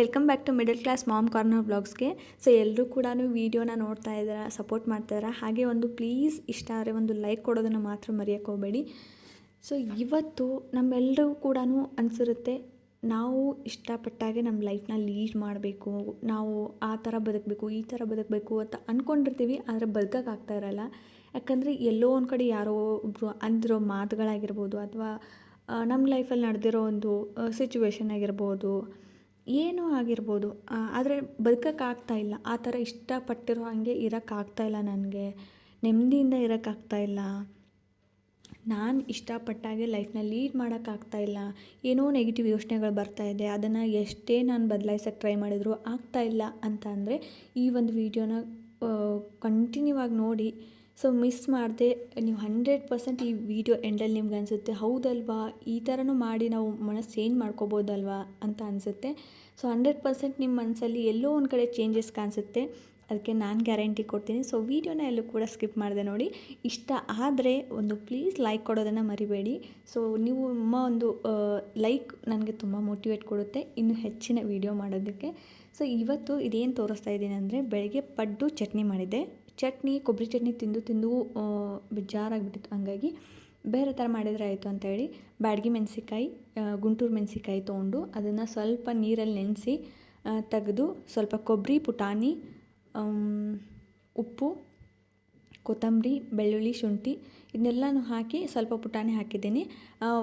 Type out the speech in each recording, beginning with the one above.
Welcome back to middle class mom corner ವ್ಲಾಗ್ಸ್ಗೆ. So ಎಲ್ಲರೂ ಕೂಡ ವೀಡಿಯೋನ ನೋಡ್ತಾ ಇದ್ದೀರಾ, ಸಪೋರ್ಟ್ ಮಾಡ್ತಾಯಿದ್ದೀರಾ. ಹಾಗೆ ಒಂದು ಪ್ಲೀಸ್ ಇಷ್ಟ ಆದರೆ ಒಂದು ಲೈಕ್ ಕೊಡೋದನ್ನು ಮಾತ್ರ ಮರೆಯೋಕ್ಕೆ ಹೋಗಬೇಡಿ. ಸೊ ಇವತ್ತು ನಮ್ಮೆಲ್ಲರಿಗೂ ಕೂಡ ಅನಿಸಿರುತ್ತೆ, ನಾವು ಇಷ್ಟಪಟ್ಟಾಗೆ ನಮ್ಮ ಲೈಫ್ನ ಲೀಡ್ ಮಾಡಬೇಕು, ನಾವು ಆ ಥರ ಬದುಕಬೇಕು, ಈ ಥರ ಬದುಕಬೇಕು ಅಂತ ಅಂದ್ಕೊಂಡಿರ್ತೀವಿ. ಆದರೆ ಬದುಕೋಕ್ಕಾಗ್ತಾ ಇರಲ್ಲ. ಯಾಕಂದರೆ ಎಲ್ಲೋ ಒಂದು ಕಡೆ ಯಾರೋ ಒಬ್ಬರು ಅಂದಿರೋ ಮಾತುಗಳಾಗಿರ್ಬೋದು, ಅಥವಾ ನಮ್ಮ ಲೈಫಲ್ಲಿ ನಡೆದಿರೋ ಒಂದು ಸಿಚುವೇಶನ್ ಆಗಿರ್ಬೋದು, ಏನೋ ಆಗಿರ್ಬೋದು. ಆದರೆ ಬದುಕೋಕ್ಕಾಗ್ತಾಯಿಲ್ಲ. ಆ ಥರ ಇಷ್ಟಪಟ್ಟಿರೋ ಹಾಗೆ ಇರೋಕ್ಕಾಗ್ತಾಯಿಲ್ಲ, ನನಗೆ ನೆಮ್ಮದಿಯಿಂದ ಇರೋಕ್ಕಾಗ್ತಾಯಿಲ್ಲ, ನಾನು ಇಷ್ಟಪಟ್ಟಾಗೆ ಲೈಫ್ನ ಲೀಡ್ ಮಾಡೋಕ್ಕಾಗ್ತಾಯಿಲ್ಲ, ಏನೋ ನೆಗೆಟಿವ್ ಯೋಚನೆಗಳು ಬರ್ತಾಯಿದೆ, ಅದನ್ನು ಎಷ್ಟೇ ನಾನು ಬದಲಾಯಿಸೋಕ್ಕೆ ಟ್ರೈ ಮಾಡಿದರೂ ಆಗ್ತಾಯಿಲ್ಲ ಅಂತ ಅಂದರೆ ಈ ಒಂದು ವೀಡಿಯೋನ ಕಂಟಿನ್ಯೂ ಆಗಿ ನೋಡಿ. ಸೊ ಮಿಸ್ ಮಾಡದೆ ನೀವು 100% ಈ ವಿಡಿಯೋ ಎಂಡಲ್ಲಿ ನಿಮ್ಗೆ ಅನಿಸುತ್ತೆ, ಹೌದಲ್ವಾ ಈ ಥರನೂ ಮಾಡಿ ನಾವು ಮನಸ್ಸು ಚೇಂಜ್ ಮಾಡ್ಕೋಬೋದಲ್ವಾ ಅಂತ ಅನಿಸುತ್ತೆ. ಸೊ 100% ನಿಮ್ಮ ಮನಸ್ಸಲ್ಲಿ ಎಲ್ಲೋ ಒಂದು ಕಡೆ ಚೇಂಜಸ್ ಕಾಣಿಸುತ್ತೆ. ಅದಕ್ಕೆ ನಾನು ಗ್ಯಾರಂಟಿ ಕೊಡ್ತೀನಿ. ಸೊ ವೀಡಿಯೋನ ಎಲ್ಲೂ ಕೂಡ ಸ್ಕಿಪ್ ಮಾಡಿದೆ ನೋಡಿ. ಇಷ್ಟ ಆದರೆ ಒಂದು ಪ್ಲೀಸ್ ಲೈಕ್ ಕೊಡೋದನ್ನು ಮರಿಬೇಡಿ. ಸೊ ನೀವು ನಿಮ್ಮ ಒಂದು ಲೈಕ್ ನನಗೆ ತುಂಬ ಮೋಟಿವೇಟ್ ಕೊಡುತ್ತೆ ಇನ್ನೂ ಹೆಚ್ಚಿನ ವೀಡಿಯೋ ಮಾಡೋದಕ್ಕೆ. ಸೊ ಇವತ್ತು ಇದೇನು ತೋರಿಸ್ತಾ ಇದ್ದೀನಿ ಅಂದರೆ, ಬೆಳಗ್ಗೆ ಪಡ್ಡು ಚಟ್ನಿ ಮಾಡಿದ್ದೆ. ಚಟ್ನಿ ಕೊಬ್ಬರಿ ಚಟ್ನಿ ತಿಂದು ಬೇಜಾರಾಗಿಬಿಟ್ಟಿತ್ತು. ಹಂಗಾಗಿ ಬೇರೆ ಥರ ಮಾಡಿದರೆ ಆಯಿತು ಅಂತೇಳಿ ಬ್ಯಾಡಗಿ ಮೆಣಸಿಕಾಯಿ, ಗುಂಟೂರು ಮೆಣಸಿಕಾಯಿ ತೊಗೊಂಡು ಅದನ್ನು ಸ್ವಲ್ಪ ನೀರಲ್ಲಿ ನೆನೆಸಿ ತೆಗೆದು, ಸ್ವಲ್ಪ ಕೊಬ್ಬರಿ, ಪುಟಾಣಿ, ಉಪ್ಪು, ಕೊತ್ತಂಬರಿ, ಬೆಳ್ಳುಳ್ಳಿ, ಶುಂಠಿ ಇದನ್ನೆಲ್ಲನೂ ಹಾಕಿ ಸ್ವಲ್ಪ ಪುಟಾಣಿ ಹಾಕಿದ್ದೀನಿ.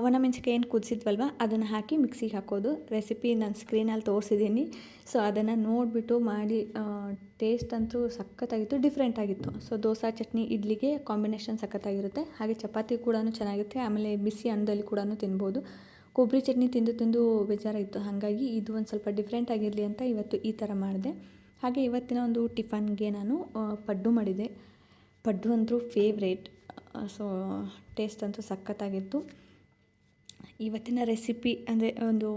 ಒಣಮೆಣಸಿಕಾಯಿ ಏನು ಕುದಿಸಿದ್ವಲ್ವ ಅದನ್ನು ಹಾಕಿ ಮಿಕ್ಸಿಗೆ ಹಾಕೋದು. ರೆಸಿಪಿ ನಾನು ಸ್ಕ್ರೀನಲ್ಲಿ ತೋರಿಸಿದ್ದೀನಿ. ಸೊ ಅದನ್ನು ನೋಡಿಬಿಟ್ಟು ಮಾಡಿ. ಟೇಸ್ಟ್ ಅಂತೂ ಸಖತ್ತಾಗಿತ್ತು, ಡಿಫ್ರೆಂಟ್ ಆಗಿತ್ತು. ಸೊ ದೋಸೆ ಚಟ್ನಿ ಇಡ್ಲಿಗೆ ಕಾಂಬಿನೇಷನ್ ಸಖತ್ತಾಗಿರುತ್ತೆ. ಹಾಗೆ ಚಪಾತಿ ಕೂಡ ಚೆನ್ನಾಗಿರುತ್ತೆ. ಆಮೇಲೆ ಬಿಸಿ ಅನ್ನದಲ್ಲಿ ಕೂಡ ತಿನ್ಬೋದು. ಕೊಬ್ಬರಿ ಚಟ್ನಿ ತಿಂದು ಬೇಜಾರಾಗಿತ್ತು. ಹಾಗಾಗಿ ಇದು ಒಂದು ಸ್ವಲ್ಪ ಡಿಫ್ರೆಂಟ್ ಆಗಿರಲಿ ಅಂತ ಇವತ್ತು ಈ ಥರ ಮಾಡಿದೆ. ಹಾಗೆ ಇವತ್ತಿನ ಒಂದು ಟಿಫನ್ಗೆ ನಾನು ಪಡ್ಡು ಮಾಡಿದೆ. ಪಡ್ಡು ಅಂತೂ ಫೇವ್ರೇಟ್. ಸೊ ಟೇಸ್ಟ್ ಅಂತೂ ಸಖತ್ತಾಗಿತ್ತು. ಇವತ್ತಿನ ರೆಸಿಪಿ ಅಂದರೆ ಒಂದು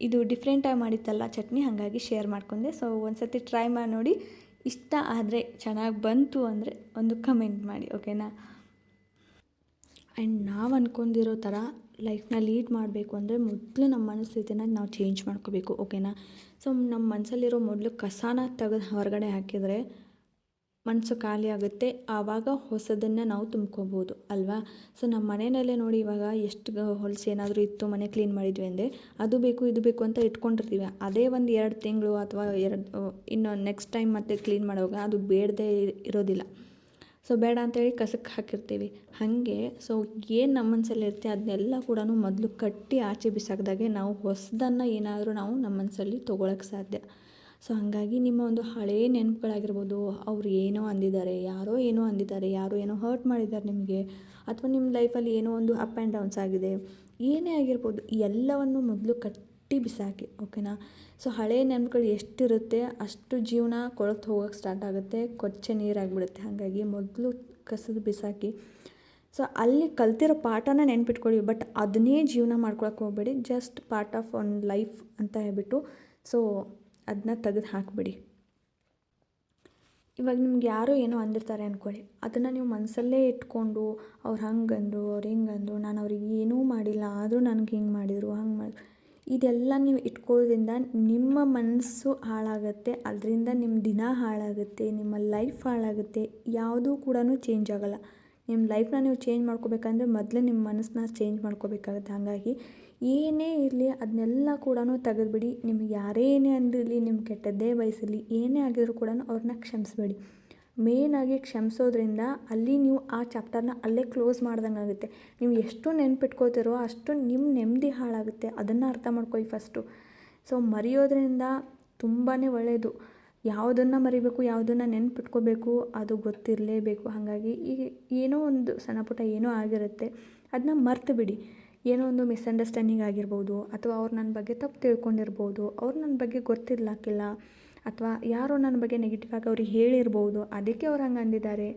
ಇದು ಡಿಫ್ರೆಂಟಾಗಿ ಮಾಡಿತ್ತಲ್ಲ ಚಟ್ನಿ, ಹಾಗಾಗಿ ಶೇರ್ ಮಾಡ್ಕೊಂಡೆ. ಸೊ ಒಂದು ಸರ್ತಿ ಟ್ರೈ ಮಾಡಿ ನೋಡಿ. ಇಷ್ಟ ಆದರೆ ಚೆನ್ನಾಗಿ ಬಂತು ಅಂದರೆ ಒಂದು ಕಮೆಂಟ್ ಮಾಡಿ, ಓಕೆನಾ. ಆ್ಯಂಡ್ ನಾವು ಅಂದ್ಕೊಂಡಿರೋ ಥರ ಲೈಫ್ನ ಲೀಡ್ ಮಾಡಬೇಕು ಅಂದರೆ ಮೊದಲು ನಮ್ಮ ಮನಸ್ಥಿತಿನ ನಾವು ಚೇಂಜ್ ಮಾಡ್ಕೋಬೇಕು, ಓಕೆನಾ. ಸೊ ನಮ್ಮ ಮನಸ್ಸಲ್ಲಿರೋ ಮೊದಲು ಕಸಾನ ತೆಗೆದು ಹೊರಗಡೆ ಹಾಕಿದರೆ ಮನಸ್ಸು ಖಾಲಿ ಆಗುತ್ತೆ. ಆವಾಗ ಹೊಸದನ್ನು ನಾವು ತುಂಬ್ಕೋಬೋದು ಅಲ್ವಾ. ಸೊ ನಮ್ಮ ಮನೆಯಲ್ಲೇ ನೋಡಿ, ಇವಾಗ ಎಷ್ಟು ಹೊಲಸು ಏನಾದರೂ ಇತ್ತು, ಮನೆ ಕ್ಲೀನ್ ಮಾಡಿದ್ವಿ ಅಂದರೆ ಅದು ಬೇಕು ಇದು ಬೇಕು ಅಂತ ಇಟ್ಕೊಂಡಿರ್ತೀವಿ. ಅದೇ ಒಂದು 2 ತಿಂಗಳು ಅಥವಾ ಇನ್ನು ನೆಕ್ಸ್ಟ್ ಟೈಮ್ ಮತ್ತೆ ಕ್ಲೀನ್ ಮಾಡುವಾಗ ಅದು ಬೇಡದೇ ಇರೋದಿಲ್ಲ. ಸೊ ಬೇಡ ಅಂತೇಳಿ ಕಸಕ್ಕೆ ಹಾಕಿರ್ತೀವಿ. ಹಾಗೆ ಸೊ ಏನು ನಮ್ಮ ಮನಸ್ಸಲ್ಲಿರುತ್ತೆ ಅದನ್ನೆಲ್ಲ ಕೂಡ ಮೊದಲು ಕಟ್ಟಿ ಆಚೆ ಬಿಸಾಕಿದಾಗೆ ನಾವು ಹೊಸದನ್ನು ಏನಾದರೂ ನಾವು ನಮ್ಮ ಮನಸ್ಸಲ್ಲಿ ತೊಗೊಳಕ್ಕೆ ಸಾಧ್ಯ. ಸೊ ಹಾಗಾಗಿ ನಿಮ್ಮ ಒಂದು ಹಳೆಯ ನೆನಪುಗಳಾಗಿರ್ಬೋದು, ಅವ್ರು ಏನೋ ಅಂದಿದ್ದಾರೆ, ಯಾರೋ ಏನೋ ಅಂದಿದ್ದಾರೆ, ಯಾರೋ ಏನೋ ಹರ್ಟ್ ಮಾಡಿದ್ದಾರೆ ನಿಮಗೆ, ಅಥವಾ ನಿಮ್ಮ ಲೈಫಲ್ಲಿ ಏನೋ ಒಂದು ಅಪ್ ಆ್ಯಂಡ್ ಡೌನ್ಸ್ ಆಗಿದೆ, ಏನೇ ಆಗಿರ್ಬೋದು, ಎಲ್ಲವನ್ನು ಮೊದಲು ಕಟ್ಟಿ ಬಿಸಾಕಿ, ಓಕೆನಾ. ಸೊ ಹಳೆಯ ನೆನಪುಗಳು ಎಷ್ಟಿರುತ್ತೆ ಅಷ್ಟು ಜೀವನ ಕೊಳತು ಹೋಗೋಕ್ಕೆ ಸ್ಟಾರ್ಟ್ ಆಗುತ್ತೆ, ಕೊಚ್ಚೆ ನೀರಾಗಿಬಿಡುತ್ತೆ. ಹಾಗಾಗಿ ಮೊದಲು ಕಸದ ಬಿಸಾಕಿ. ಸೊ ಅಲ್ಲಿ ಕಲ್ತಿರೋ ಪಾಠನ ನೆನ್ಪಿಟ್ಕೊಳ್ಳಿ, ಬಟ್ ಅದನ್ನೇ ಜೀವನ ಮಾಡ್ಕೊಳಕ್ಕೆ ಹೋಗಬೇಡಿ. Just part of one life ಅಂತ ಹೇಳ್ಬಿಟ್ಟು ಸೊ ಅದನ್ನ ತೆಗೆದು ಹಾಕಿಬಿಡಿ. ಇವಾಗ ನಿಮ್ಗೆ ಯಾರೋ ಏನೋ ಅಂದಿರ್ತಾರೆ ಅಂದ್ಕೊಳ್ಳಿ, ಅದನ್ನು ನೀವು ಮನಸ್ಸಲ್ಲೇ ಇಟ್ಕೊಂಡು ಅವ್ರು ಹಂಗಂದರು, ಅವ್ರು ಹಿಂಗಂದರು, ನಾನು ಅವ್ರಿಗೆ ಏನೂ ಮಾಡಿಲ್ಲ ಆದರೂ ನನಗೆ ಹಿಂಗೆ ಮಾಡಿದರು, ಹಂಗೆ ಮಾಡಿದ್ರು, ಇದೆಲ್ಲ ನೀವು ಇಟ್ಕೊಳ್ಳೋದ್ರಿಂದ ನಿಮ್ಮ ಮನಸ್ಸು ಹಾಳಾಗುತ್ತೆ. ಅದರಿಂದ ನಿಮ್ಮ ದಿನ ಹಾಳಾಗುತ್ತೆ, ನಿಮ್ಮ ಲೈಫ್ ಹಾಳಾಗುತ್ತೆ. ಯಾವುದೂ ಕೂಡ ಚೇಂಜ್ ಆಗೋಲ್ಲ. ನಿಮ್ಮ ಲೈಫ್ನ ನೀವು ಚೇಂಜ್ ಮಾಡ್ಕೋಬೇಕಂದ್ರೆ ಮೊದಲು ನಿಮ್ಮ ಮನಸ್ಸನ್ನ ಚೇಂಜ್ ಮಾಡ್ಕೋಬೇಕಾಗುತ್ತೆ. ಹಾಗಾಗಿ ಏನೇ ಇರಲಿ ಅದನ್ನೆಲ್ಲ ಕೂಡ ತೆಗೆದುಬಿಡಿ. ನಿಮ್ಗೆ ಯಾರೇ ಏನೇ ಅಂದಿರಲಿ, ನಿಮ್ಮ ಕೆಟ್ಟದ್ದೇ ಬಯಸಿರಲಿ, ಏನೇ ಆಗಿದ್ರು ಕೂಡ ಅವ್ರನ್ನ ಕ್ಷಮಿಸಬೇಡಿ. ಮೇಯ್ನಾಗಿ ಕ್ಷಮಿಸೋದ್ರಿಂದ ಅಲ್ಲಿ ನೀವು ಆ ಚಾಪ್ಟರ್ನ ಅಲ್ಲೇ ಕ್ಲೋಸ್ ಮಾಡ್ದಂಗೆ ಆಗುತ್ತೆ. ನೀವು ಎಷ್ಟು ನೆನ್ಪಿಟ್ಕೋತಿರೋ ಅಷ್ಟು ನಿಮ್ಮ ನೆಮ್ಮದಿ ಹಾಳಾಗುತ್ತೆ. ಅದನ್ನು ಅರ್ಥ ಮಾಡ್ಕೊಳ್ಳಿ ಫಸ್ಟು. ಸೊ ಮರೆಯೋದ್ರಿಂದ ತುಂಬಾ ಒಳ್ಳೆಯದು. ಯಾವುದನ್ನು ಮರಿಬೇಕು, ಯಾವುದನ್ನು ನೆನ್ಪಿಟ್ಕೋಬೇಕು ಅದು ಗೊತ್ತಿರಲೇಬೇಕು. ಹಾಗಾಗಿ ಈಗ ಏನೋ ಒಂದು ಸಣ್ಣ ಪುಟ್ಟ ಏನೋ ಆಗಿರುತ್ತೆ, ಅದನ್ನ ಮರ್ತು ಬಿಡಿ. ಏನೋ ಒಂದು ಮಿಸ್ಅಂಡರ್ಸ್ಟ್ಯಾಂಡಿಂಗ್ ಆಗಿರ್ಬೋದು, ಅಥವಾ ಅವ್ರು ನನ್ನ ಬಗ್ಗೆ ತಪ್ಪು ತಿಳ್ಕೊಂಡಿರ್ಬೋದು, ಅವ್ರು ನನ್ನ ಬಗ್ಗೆ ಗೊತ್ತಿರ್ಲಾಕಿಲ್ಲ, ಅಥವಾ ಯಾರೋ ನನ್ನ ಬಗ್ಗೆ ನೆಗೆಟಿವ್ ಆಗಿ ಅವ್ರಿಗೆ ಹೇಳಿರ್ಬೋದು, ಅದಕ್ಕೆ ಅವ್ರು ಹಂಗೆ ಅಂದಿದ್ದಾರೆ.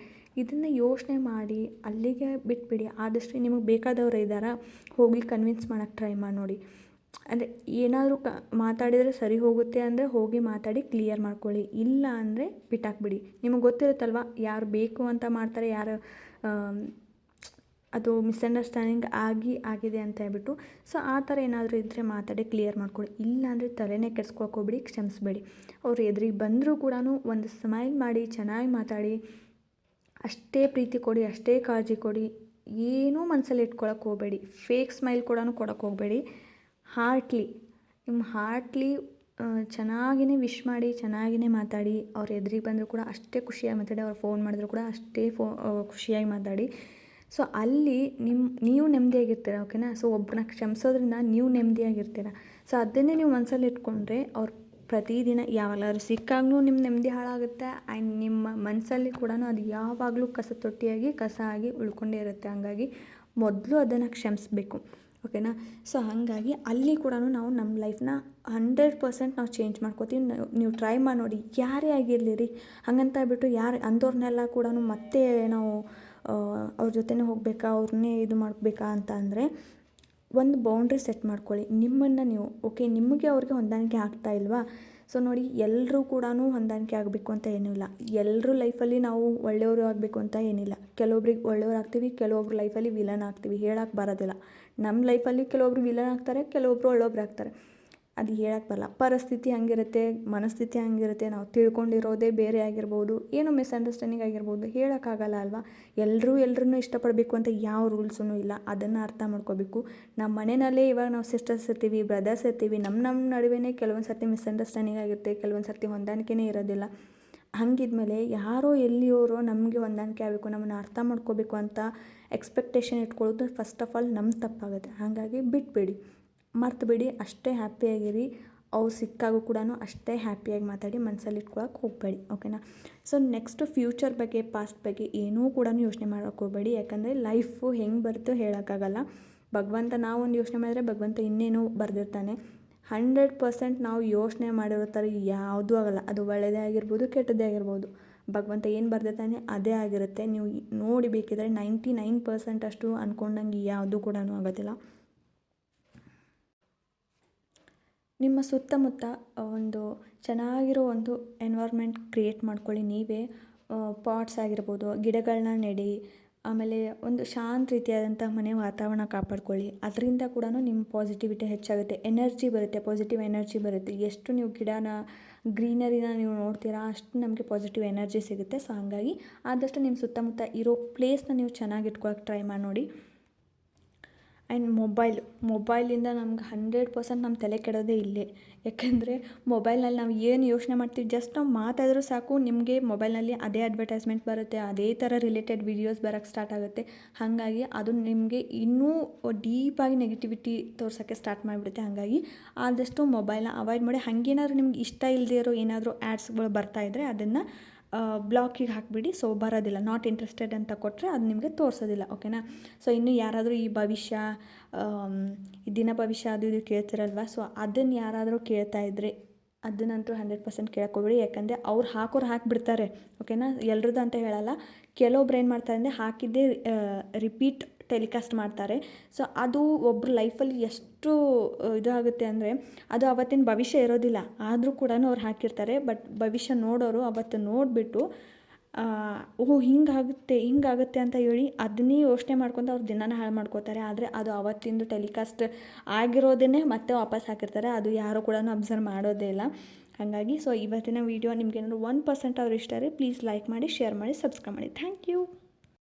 ಇದನ್ನು ಯೋಚನೆ ಮಾಡಿ ಅಲ್ಲಿಗೆ ಬಿಟ್ಬಿಡಿ. ಆದಷ್ಟು ನಿಮಗೆ ಬೇಕಾದವರು ಇದ್ದಾರಾ, ಹೋಗಿ ಕನ್ವಿನ್ಸ್ ಮಾಡೋಕ್ಕೆ ಟ್ರೈ ಮಾಡಿ ನೋಡಿ. ಅಂದರೆ ಏನಾದರೂ ಮಾತಾಡಿದರೆ ಸರಿ ಹೋಗುತ್ತೆ ಅಂದರೆ ಹೋಗಿ ಮಾತಾಡಿ ಕ್ಲಿಯರ್ ಮಾಡ್ಕೊಳ್ಳಿ. ಇಲ್ಲ ಅಂದರೆ ಬಿಟ್ಟಾಕ್ಬಿಡಿ. ನಿಮಗೆ ಗೊತ್ತಿರುತ್ತಲ್ವ ಯಾರು ಬೇಕು ಅಂತ ಮಾಡ್ತಾರೆ, ಯಾರು ಅದು ಮಿಸ್ಅಂಡರ್ಸ್ಟ್ಯಾಂಡಿಂಗ್ ಆಗಿದೆ ಅಂತ ಹೇಳ್ಬಿಟ್ಟು. ಸೊ ಆ ಥರ ಏನಾದರೂ ಇದ್ದರೆ ಮಾತಾಡಿ ಕ್ಲಿಯರ್ ಮಾಡ್ಕೊಳ್ಳಿ. ಇಲ್ಲಾಂದರೆ ತಲೆನೇ ಕೆಡ್ಸ್ಕೊಳಕ್ಕೆ ಹೋಗ್ಬೇಡಿ, ಕ್ಷಮಿಸ್ಬೇಡಿ. ಅವ್ರು ಎದುರಿಗೆ ಬಂದರೂ ಕೂಡ ಒಂದು ಸ್ಮೈಲ್ ಮಾಡಿ ಚೆನ್ನಾಗಿ ಮಾತಾಡಿ, ಅಷ್ಟೇ ಪ್ರೀತಿ ಕೊಡಿ, ಅಷ್ಟೇ ಕಾಳಜಿ ಕೊಡಿ. ಏನೂ ಮನಸ್ಸಲ್ಲಿ ಇಟ್ಕೊಳಕ್ಕೆ ಹೋಗಬೇಡಿ. ಫೇಕ್ ಸ್ಮೈಲ್ ಕೂಡ ಕೊಡೋಕ್ಕೆ ಹೋಗಬೇಡಿ. ನಿಮ್ಮ ಹಾರ್ಟ್ಲಿ ಚೆನ್ನಾಗಿಯೇ ವಿಶ್ ಮಾಡಿ, ಚೆನ್ನಾಗಿಯೇ ಮಾತಾಡಿ. ಅವ್ರು ಎದುರಿಗೆ ಬಂದರೂ ಕೂಡ ಅಷ್ಟೇ ಖುಷಿಯಾಗಿ ಮಾತಾಡಿ. ಅವ್ರು ಫೋನ್ ಮಾಡಿದ್ರು ಕೂಡ ಅಷ್ಟೇ ಖುಷಿಯಾಗಿ ಮಾತಾಡಿ. ಸೊ ಅಲ್ಲಿ ನೀವು ನೆಮ್ಮದಿಯಾಗಿರ್ತೀರ, ಓಕೆನಾ. ಸೊ ಒಬ್ಬರನ್ನ ಕ್ಷಮಿಸೋದ್ರಿಂದ ನೀವು ನೆಮ್ಮದಿಯಾಗಿರ್ತೀರ. ಸೊ ಅದನ್ನೇ ನೀವು ಮನಸ್ಸಲ್ಲಿ ಇಟ್ಕೊಂಡ್ರೆ ಅವ್ರು ಪ್ರತಿದಿನ ಯಾವಾಗಲಾದ್ರೂ ಸಿಕ್ಕಾಗೂ ನಿಮ್ಮ ನೆಮ್ಮದಿ ಹಾಳಾಗುತ್ತೆ. ಆ್ಯಂಡ್ ನಿಮ್ಮ ಮನಸ್ಸಲ್ಲಿ ಕೂಡ ಅದು ಯಾವಾಗಲೂ ಕಸ ಆಗಿ ಉಳ್ಕೊಂಡೇ ಇರುತ್ತೆ. ಹಾಗಾಗಿ ಮೊದಲು ಅದನ್ನು ಕ್ಷಮಿಸಬೇಕು, ಓಕೆನಾ. ಸೊ ಹಾಗಾಗಿ ಅಲ್ಲಿ ಕೂಡ ನಾವು ನಮ್ಮ ಲೈಫ್ನ 100% ನಾವು ಚೇಂಜ್ ಮಾಡ್ಕೋತೀವಿ. ನೀವು ಟ್ರೈ ಮಾಡಿ ನೋಡಿ, ಯಾರೇ ಆಗಿರಲಿ ರೀ. ಹಾಗಂತ ಹೇಳ್ಬಿಟ್ಟು ಅಂಥವ್ರನ್ನೆಲ್ಲ ಕೂಡ ಮತ್ತೆ ನಾವು ಅವ್ರ ಜೊತೆನೇ ಹೋಗಬೇಕಾ, ಅವ್ರನ್ನೇ ಇದು ಮಾಡಬೇಕಾ ಅಂತ ಅಂದರೆ ಒಂದು ಬೌಂಡ್ರಿ ಸೆಟ್ ಮಾಡ್ಕೊಳ್ಳಿ. ನಿಮ್ಮನ್ನು ನೀವು ಓಕೆ, ನಿಮಗೆ ಅವ್ರಿಗೆ ಹೊಂದಾಣಿಕೆ ಆಗ್ತಾ ಇಲ್ವಾ. ಸೊ ನೋಡಿ, ಎಲ್ಲರೂ ಕೂಡ ಹೊಂದಾಣಿಕೆ ಆಗಬೇಕು ಅಂತ ಏನೂ ಇಲ್ಲ. ಎಲ್ಲರೂ ಲೈಫಲ್ಲಿ ನಾವು ಒಳ್ಳೆಯವರು ಆಗಬೇಕು ಅಂತ ಏನಿಲ್ಲ. ಕೆಲವೊಬ್ರಿಗೆ ಒಳ್ಳೆಯವ್ರು ಆಗ್ತೀವಿ, ಕೆಲವೊಬ್ರು ಲೈಫಲ್ಲಿ ವಿಲನ್ ಆಗ್ತೀವಿ, ಹೇಳಕ್ಕೆ ಬರೋದಿಲ್ಲ. ನಮ್ಮ ಲೈಫಲ್ಲಿ ಕೆಲವೊಬ್ರು ವಿಲನ್ ಆಗ್ತಾರೆ, ಕೆಲವೊಬ್ರು ಒಳ್ಳೆಯೊಬ್ರು ಆಗ್ತಾರೆ. ಅದು ಹೇಳಕ್ಕೆ ಬರಲ್ಲ. ಪರಿಸ್ಥಿತಿ ಹಂಗಿರುತ್ತೆ, ಮನಸ್ಥಿತಿ ಹಂಗಿರುತ್ತೆ. ನಾವು ತಿಳ್ಕೊಂಡಿರೋದೇ ಬೇರೆ ಆಗಿರ್ಬೋದು, ಏನೋ ಮಿಸ್ಅಂಡರ್ಸ್ಟ್ಯಾಂಡಿಂಗ್ ಆಗಿರ್ಬೋದು, ಹೇಳೋಕ್ಕಾಗಲ್ಲ ಅಲ್ವಾ. ಎಲ್ಲರನ್ನೂ ಇಷ್ಟಪಡಬೇಕು ಅಂತ ಯಾವ ರೂಲ್ಸೂ ಇಲ್ಲ. ಅದನ್ನು ಅರ್ಥ ಮಾಡ್ಕೋಬೇಕು. ನಮ್ಮ ಮನೆಯಲ್ಲೇ ಇವಾಗ ನಾವು ಸಿಸ್ಟರ್ಸ್ ಇರ್ತೀವಿ, ಬ್ರದರ್ಸ್ ಇರ್ತೀವಿ, ನಮ್ಮ ನಡುವೆ ಕೆಲವೊಂದು ಸರ್ತಿ ಮಿಸ್ಅಂಡರ್ಸ್ಟ್ಯಾಂಡಿಂಗ್ ಆಗಿರುತ್ತೆ, ಕೆಲವೊಂದು ಸರ್ತಿ ಹೊಂದಾಣಿಕೆನೇ ಇರೋದಿಲ್ಲ. ಹಂಗಿದ್ಮೇಲೆ ಯಾರೋ ಎಲ್ಲಿಯೋರೋ ನಮಗೆ ಹೊಂದಾಣಿಕೆ ಆಗಬೇಕು, ನಮ್ಮನ್ನು ಅರ್ಥ ಮಾಡ್ಕೋಬೇಕು ಅಂತ ಎಕ್ಸ್ಪೆಕ್ಟೇಷನ್ ಇಟ್ಕೊಳ್ಳೋದು ಫಸ್ಟ್ ಆಫ್ ಆಲ್ ನಮ್ಮ ತಪ್ಪಾಗುತ್ತೆ. ಹಾಗಾಗಿ ಬಿಟ್ಬಿಡಿ, ಮರ್ತುಬಿಡಿ, ಅಷ್ಟೇ ಹ್ಯಾಪಿಯಾಗಿರಿ. ಅವ್ರು ಸಿಕ್ಕಾಗೂ ಕೂಡ ಅಷ್ಟೇ ಹ್ಯಾಪಿಯಾಗಿ ಮಾತಾಡಿ, ಮನಸ್ಸಲ್ಲಿ ಇಟ್ಕೊಳಕ್ಕೆ ಹೋಗಬೇಡಿ, ಓಕೆನಾ. ಸೊ ನೆಕ್ಸ್ಟು ಫ್ಯೂಚರ್ ಬಗ್ಗೆ, ಪಾಸ್ಟ್ ಬಗ್ಗೆ ಏನೂ ಕೂಡ ಯೋಚನೆ ಮಾಡೋಕ್ಕೆ ಹೋಗಬೇಡಿ. ಯಾಕಂದರೆ ಲೈಫು ಹೆಂಗೆ ಬರುತ್ತೋ ಹೇಳೋಕ್ಕಾಗಲ್ಲ. ಭಗವಂತ ನಾವೊಂದು ಯೋಚನೆ ಮಾಡಿದ್ರೆ ಭಗವಂತ ಇನ್ನೇನೋ ಬರೆದಿರ್ತಾನೆ. 100% ನಾವು ಯೋಚನೆ ಮಾಡಿರೋ ಥರ ಯಾವುದೂ ಆಗಲ್ಲ. ಅದು ಒಳ್ಳೆಯದೇ ಆಗಿರ್ಬೋದು, ಕೆಟ್ಟದ್ದೇ ಆಗಿರ್ಬೋದು. ಭಗವಂತ ಏನು ಬರೆದಿರ್ತಾನೆ ಅದೇ ಆಗಿರುತ್ತೆ. ನೀವು ನೋಡಿ ಬೇಕಿದ್ರೆ 99% ಅಷ್ಟು ಅಂದ್ಕೊಂಡಂಗೆ ಯಾವುದೂ ಕೂಡ ಆಗೋದಿಲ್ಲ. ನಿಮ್ಮ ಸುತ್ತಮುತ್ತ ಒಂದು ಚೆನ್ನಾಗಿರೋ ಒಂದು ಎನ್ವೈರ್ಮೆಂಟ್ ಕ್ರಿಯೇಟ್ ಮಾಡ್ಕೊಳ್ಳಿ. ನೀವೇ ಪಾಟ್ಸ್ ಆಗಿರ್ಬೋದು, ಗಿಡಗಳನ್ನ ನೆಡಿ. ಆಮೇಲೆ ಒಂದು ಶಾಂತ ರೀತಿಯಾದಂಥ ಮನೆ ವಾತಾವರಣ ಕಾಪಾಡ್ಕೊಳ್ಳಿ. ಅದರಿಂದ ಕೂಡ ನಿಮ್ಮ ಪಾಸಿಟಿವಿಟಿ ಹೆಚ್ಚಾಗುತ್ತೆ, ಎನರ್ಜಿ ಬರುತ್ತೆ, ಪಾಸಿಟಿವ್ ಎನರ್ಜಿ ಬರುತ್ತೆ. ಎಷ್ಟು ನೀವು ಗ್ರೀನರಿನ ನೀವು ನೋಡ್ತೀರಾ, ಅಷ್ಟು ನಮಗೆ ಪಾಸಿಟಿವ್ ಎನರ್ಜಿ ಸಿಗುತ್ತೆ. ಸೊ ಹಾಗಾಗಿ ಆದಷ್ಟು ನಿಮ್ಮ ಸುತ್ತಮುತ್ತ ಇರೋ ಪ್ಲೇಸ್ನ ನೀವು ಚೆನ್ನಾಗಿ ಇಟ್ಕೊಳಕ್ಕೆ ಟ್ರೈ ಮಾಡಿ ನೋಡಿ. ಆ್ಯಂಡ್ ಮೊಬೈಲಿಂದ ನಮ್ಗೆ 100% ನಮ್ಮ ತಲೆ ಕೆಡೋದೇ ಇಲ್ಲೇ. ಯಾಕೆಂದರೆ ಮೊಬೈಲ್ನಲ್ಲಿ ನಾವು ಏನು ಯೋಚನೆ ಮಾಡ್ತೀವಿ, ಜಸ್ಟ್ ನಾವು ಮಾತಾಡಿದ್ರೂ ಸಾಕು, ನಿಮಗೆ ಮೊಬೈಲ್ನಲ್ಲಿ ಅದೇ ಅಡ್ವರ್ಟೈಸ್ಮೆಂಟ್ ಬರುತ್ತೆ, ಅದೇ ಥರ ರಿಲೇಟೆಡ್ ವೀಡಿಯೋಸ್ ಬರೋಕ್ಕೆ ಸ್ಟಾರ್ಟ್ ಆಗುತ್ತೆ. ಹಾಗಾಗಿ ಅದು ನಿಮಗೆ ಇನ್ನೂ ಡೀಪಾಗಿ ನೆಗೆಟಿವಿಟಿ ತೋರ್ಸೋಕ್ಕೆ ಸ್ಟಾರ್ಟ್ ಮಾಡಿಬಿಡುತ್ತೆ. ಹಾಗಾಗಿ ಆದಷ್ಟು ಮೊಬೈಲ್ನ ಅವಾಯ್ಡ್ ಮಾಡಿ. ಹಾಗೇನಾದ್ರೂ ನಿಮ್ಗೆ ಇಷ್ಟ ಇಲ್ಲದೇ ಇರೋ ಏನಾದರೂ ಆ್ಯಡ್ಸ್ಗಳು ಬರ್ತಾಯಿದ್ರೆ ಅದನ್ನು ಬ್ಲಾಕಿಗೆ ಹಾಕಿಬಿಡಿ. ಸೊ ಬರೋದಿಲ್ಲ, ನಾಟ್ ಇಂಟ್ರೆಸ್ಟೆಡ್ ಅಂತ ಕೊಟ್ಟರೆ ಅದು ನಿಮಗೆ ತೋರಿಸೋದಿಲ್ಲ, ಓಕೆನಾ. ಸೊ ಇನ್ನು ಯಾರಾದರೂ ಈ ಭವಿಷ್ಯ, ಈ ದಿನ ಭವಿಷ್ಯ ಅದು ಇದು ಕೇಳ್ತಿರಲ್ವ. ಸೊ ಅದನ್ನು ಯಾರಾದರೂ ಕೇಳ್ತಾ ಇದ್ದರೆ ಅದನ್ನಂತೂ 100% ಕೇಳ್ಕೊಬೇಡಿ. ಯಾಕಂದರೆ ಅವ್ರು ಹಾಕಿಬಿಡ್ತಾರೆ, ಓಕೆನಾ. ಎಲ್ರದ್ದು ಅಂತ ಹೇಳಲ್ಲ. ಕೆಲವೊಬ್ರು ಏನು ಮಾಡ್ತಾರೆ ಅಂದರೆ ಹಾಕಿದ್ದೇ ರಿಪೀಟ್ ಟೆಲಿಕಾಸ್ಟ್ ಮಾಡ್ತಾರೆ. ಸೊ ಅದು ಒಬ್ಬರು ಲೈಫಲ್ಲಿ ಎಷ್ಟು ಇದಾಗುತ್ತೆ ಅಂದರೆ ಅದು ಅವತ್ತಿನ ಭವಿಷ್ಯ ಇರೋದಿಲ್ಲ, ಆದರೂ ಕೂಡ ಅವ್ರು ಹಾಕಿರ್ತಾರೆ. ಬಟ್ ಭವಿಷ್ಯ ನೋಡೋರು ಅವತ್ತು ನೋಡಿಬಿಟ್ಟು ಹಿಂಗಾಗುತ್ತೆ ಅಂತ ಹೇಳಿ ಅದನ್ನೇ ಯೋಚನೆ ಮಾಡ್ಕೊತ ಅವ್ರು ದಿನಾನ ಹಾಳು ಮಾಡ್ಕೋತಾರೆ. ಆದರೆ ಅದು ಅವತ್ತಿಂದು ಟೆಲಿಕಾಸ್ಟ್ ಆಗಿರೋದನ್ನೇ ಮತ್ತೆ ವಾಪಸ್ ಹಾಕಿರ್ತಾರೆ. ಅದು ಯಾರೂ ಕೂಡ ಅಬ್ಸರ್ವ್ ಮಾಡೋದೇ ಇಲ್ಲ. ಹಾಗಾಗಿ ಸೊ ಇವತ್ತಿನ ವೀಡಿಯೋ ನಿಮ್ಗೇನಾದ್ರು 1% ಅವ್ರು ಇಷ್ಟ ಆದರೆ ಪ್ಲೀಸ್ ಲೈಕ್ ಮಾಡಿ, ಶೇರ್ ಮಾಡಿ, ಸಬ್ಸ್ಕ್ರೈಬ್ ಮಾಡಿ. Thank you.